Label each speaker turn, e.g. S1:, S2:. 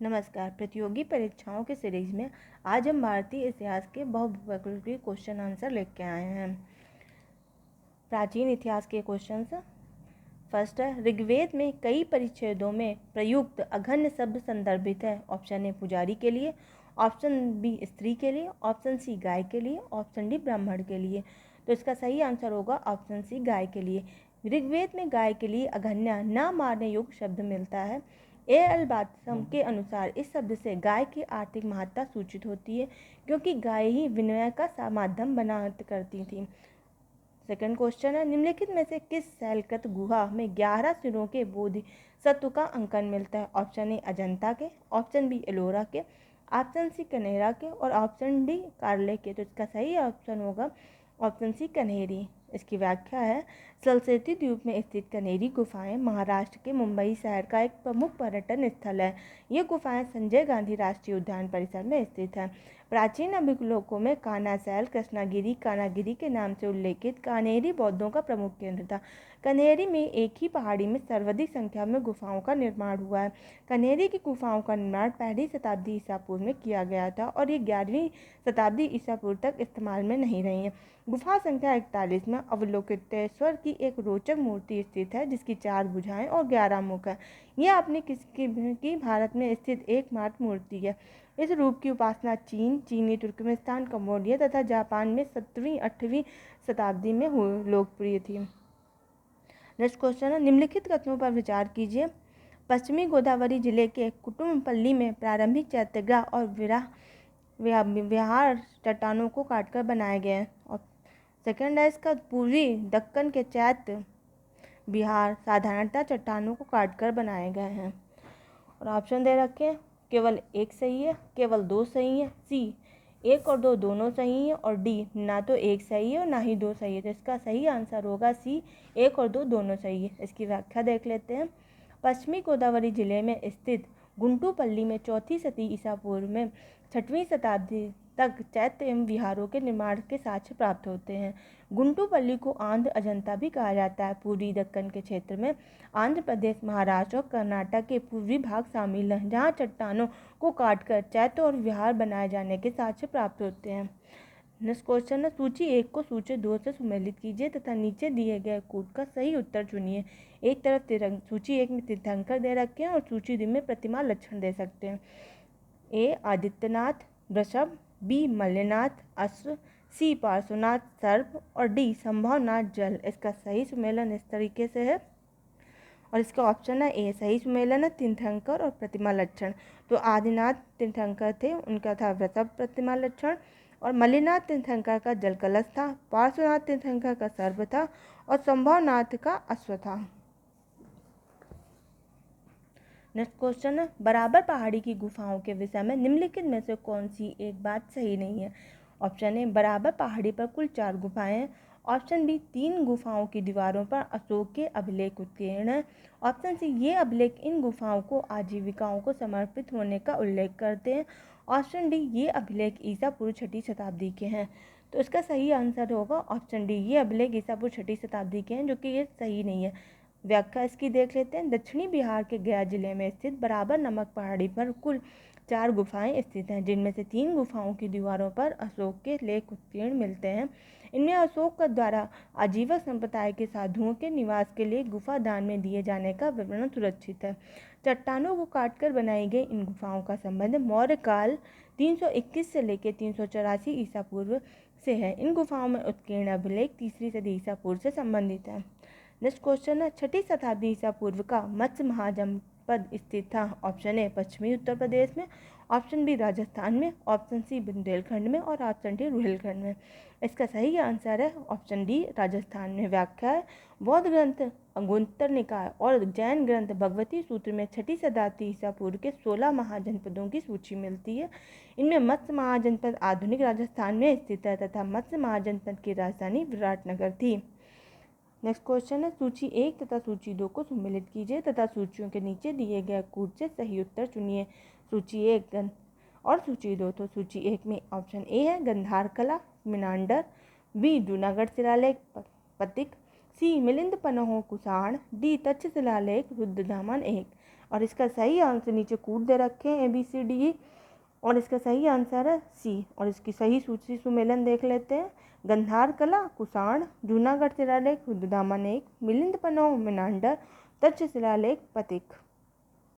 S1: नमस्कार। प्रतियोगी परीक्षाओं के सीरीज में आज हम भारतीय इतिहास के बहुविकल्पीय क्वेश्चन आंसर लेके आए हैं। प्राचीन इतिहास के क्वेश्चंस। फर्स्ट है, ऋग्वेद में कई परिच्छेदों में प्रयुक्त अघन्य शब्द संदर्भित है। ऑप्शन ए पुजारी के लिए, ऑप्शन बी स्त्री के लिए, ऑप्शन सी गाय के लिए, ऑप्शन डी ब्राह्मण के लिए। तो इसका सही आंसर होगा ऑप्शन सी गाय के लिए। ऋग्वेद में गाय के लिए अघन्य न मारने योग्य शब्द मिलता है। एल बातसम के अनुसार इस शब्द से गाय की आर्थिक महत्ता सूचित होती है, क्योंकि गाय ही विनिमय का माध्यम बना करती थी। सेकंड क्वेश्चन है, निम्नलिखित में से किस शैलकृत गुहा में 11 सिरों के बोधिसत्व का अंकन मिलता है। ऑप्शन ए अजंता के, ऑप्शन बी एलोरा के, ऑप्शन सी कनेरा के और ऑप्शन डी कार्ले के। तो इसका सही ऑप्शन होगा ऑप्शन सी कन्हेरी। इसकी व्याख्या है, सलसेती द्वीप में स्थित कनेरी गुफाएं महाराष्ट्र के मुंबई शहर का एक प्रमुख पर्यटन स्थल है। ये गुफाएं संजय गांधी राष्ट्रीय उद्यान परिसर में स्थित हैं। प्राचीन अभिलेखों में कानासैल कृष्णागिरी कानागिरी के नाम से उल्लेखित कनेरी बौद्धों का प्रमुख केंद्र था। कनेरी में एक ही पहाड़ी में सर्वाधिक संख्या में गुफाओं का निर्माण हुआ है। कनेरी की गुफाओं का निर्माण 1वीं शताब्दी ईसा पूर्व में किया गया था और ये 11वीं शताब्दी ईसा पूर्व तक इस्तेमाल में नहीं रही है। गुफा संख्या 41 में अवलोकितेश्वर की एक रोचक मूर्ति स्थित है, जिसकी 4 भुजाएं और 11 मुख है। यह अपनी की भारत में स्थित एकमात्र मूर्ति है। इस रूप की उपासना चीन, चीनी तुर्कमेनिस्तान, कंबोडिया तथा जापान में 7वीं-8वीं शताब्दी में लोकप्रिय थी। नेक्स्ट क्वेश्चन है, निम्नलिखित कथनों पर विचार कीजिए। पश्चिमी गोदावरी जिले के कुटुम्बपल्ली में प्रारंभिक चैत्यग्रह और विहार चट्टानों को काटकर बनाए गए हैं। और सेकेंड है इसका, पूर्वी दक्कन के चैत्य विहार साधारणतः चट्टानों को काटकर बनाए गए हैं। और ऑप्शन दे रखे हैं, केवल एक सही है, केवल 2 सही है, सी 1 और 2 दोनों सही है और डी ना तो 1 सही है और ना ही 2 सही है। तो इसका सही आंसर होगा सी 1 और 2 दोनों सही है। इसकी व्याख्या देख लेते हैं। पश्चिमी गोदावरी जिले में स्थित गुंटूपल्ली में 4वीं शती ईसा पूर्व में 6वीं शताब्दी तक चैत्य एवं विहारों के निर्माण के साक्ष्य प्राप्त होते हैं। गुंटूपल्ली को आंध्र अजंता भी कहा जाता है। पूर्वी दक्कन के क्षेत्र में आंध्र प्रदेश, महाराष्ट्र और कर्नाटक के पूर्वी भाग शामिल हैं, जहां चट्टानों को काटकर चैत्य और विहार बनाए जाने के साक्ष्य प्राप्त होते हैं। नेक्स्ट क्वेश्चन है, सूची 1 को सूची 2 से सुमेलित कीजिए तथा नीचे दिए गए कूट का सही उत्तर चुनिए। एक तरफ सूची 1 में तीर्थंकर दे रखे हैं और सूची 2 में प्रतिमा लक्षण दे सकते हैं। ए आदित्यनाथ वृषभ, बी मल्लिनाथ अश्व, सी पार्श्वनाथ सर्प और डी संभवनाथ जल। इसका सही सुमेलन इस तरीके से है और इसका ऑप्शन है ए सही सुमेलन है तीर्थंकर और प्रतिमा लक्षण। तो आदिनाथ तीर्थंकर थे, उनका था वृषभ प्रतिमा लक्षण, और मल्लिनाथ तीर्थंकर का जल कलश था, पार्श्वनाथ तीर्थंकर का सर्प था और संभवनाथ का अश्व था। नेक्स्ट क्वेश्चन है, बराबर पहाड़ी की गुफाओं के विषय में निम्नलिखित में से कौन सी एक बात सही नहीं है। ऑप्शन ए, बराबर पहाड़ी पर कुल 4 गुफाएं हैं। ऑप्शन बी, 3 गुफाओं की दीवारों पर अशोक के अभिलेख उत्कीर्ण हैं। ऑप्शन सी, ये अभिलेख इन गुफाओं को आजीविकाओं को समर्पित होने का उल्लेख करते हैं। ऑप्शन डी, ये अभिलेख ईसा पूर्व 6वीं शताब्दी के हैं। तो इसका सही आंसर होगा ऑप्शन डी, ये अभिलेख ईसा पूर्व 6वीं शताब्दी के हैं, जो कि ये सही नहीं है। व्याख्या इसकी देख लेते हैं। दक्षिणी बिहार के गया जिले में स्थित बराबर नमक पहाड़ी पर कुल 4 गुफाएं स्थित हैं, जिनमें से 3 गुफाओं की दीवारों पर अशोक के लेख उत्कीर्ण मिलते हैं। इनमें अशोक का द्वारा आजीवक संप्रदाय के साधुओं के निवास के लिए गुफा दान में दिए जाने का विवरण सुरक्षित है। चट्टानों को काटकर बनाई गई इन गुफाओं का संबंध मौर्य काल 321 से लेकर 384 ईसा पूर्व से है। इन गुफाओं में उत्कीर्ण अभिलेख 3वीं सदी ईसा पूर्व से संबंधित है। नेक्स्ट क्वेश्चन है, 6वीं शताब्दी ईसा पूर्व का मत्स्य महाजनपद स्थित था। ऑप्शन ए पश्चिमी उत्तर प्रदेश में, ऑप्शन बी राजस्थान में, ऑप्शन सी बुंदेलखंड में और ऑप्शन डी रुहेलखंड में। इसका सही आंसर है ऑप्शन डी राजस्थान में। व्याख्या है, बौद्ध ग्रंथ अंगुत्तर निकाय और जैन ग्रंथ भगवती सूत्र में 6वीं शताब्दी ईसा पूर्व के 16 महाजनपदों की सूची मिलती है। इनमें मत्स्य महाजनपद आधुनिक राजस्थान में स्थित है तथा मत्स्य महाजनपद की राजधानी विराटनगर थी। नेक्स्ट क्वेश्चन है, सूची 1 तथा सूची 2 को सम्मिलित कीजिए तथा सूचियों के नीचे दिए गए कूट से सही उत्तर चुनिए। सूची 1 और सूची 2। तो सूची 1 में ऑप्शन ए है गंधार कला मिनांडर, बी जूनागढ़ शिलालेख पतिक, सी मिलिंद पन्हो कुषाण, डी तक्ष शिलालेख रुद्रदामन 1। और इसका सही आंसर नीचे कूट दे रखे हैं ABCDE, और इसका सही आंसर है सी। और इसकी सही सूची सुमेलन देख लेते हैं। गंधार कला कुषाण, जूनागढ़ शिलालेख रुद्रदामन 1, मिलिंद पनोह मेनांडर, तक्षशिला शिलालेख पथिक।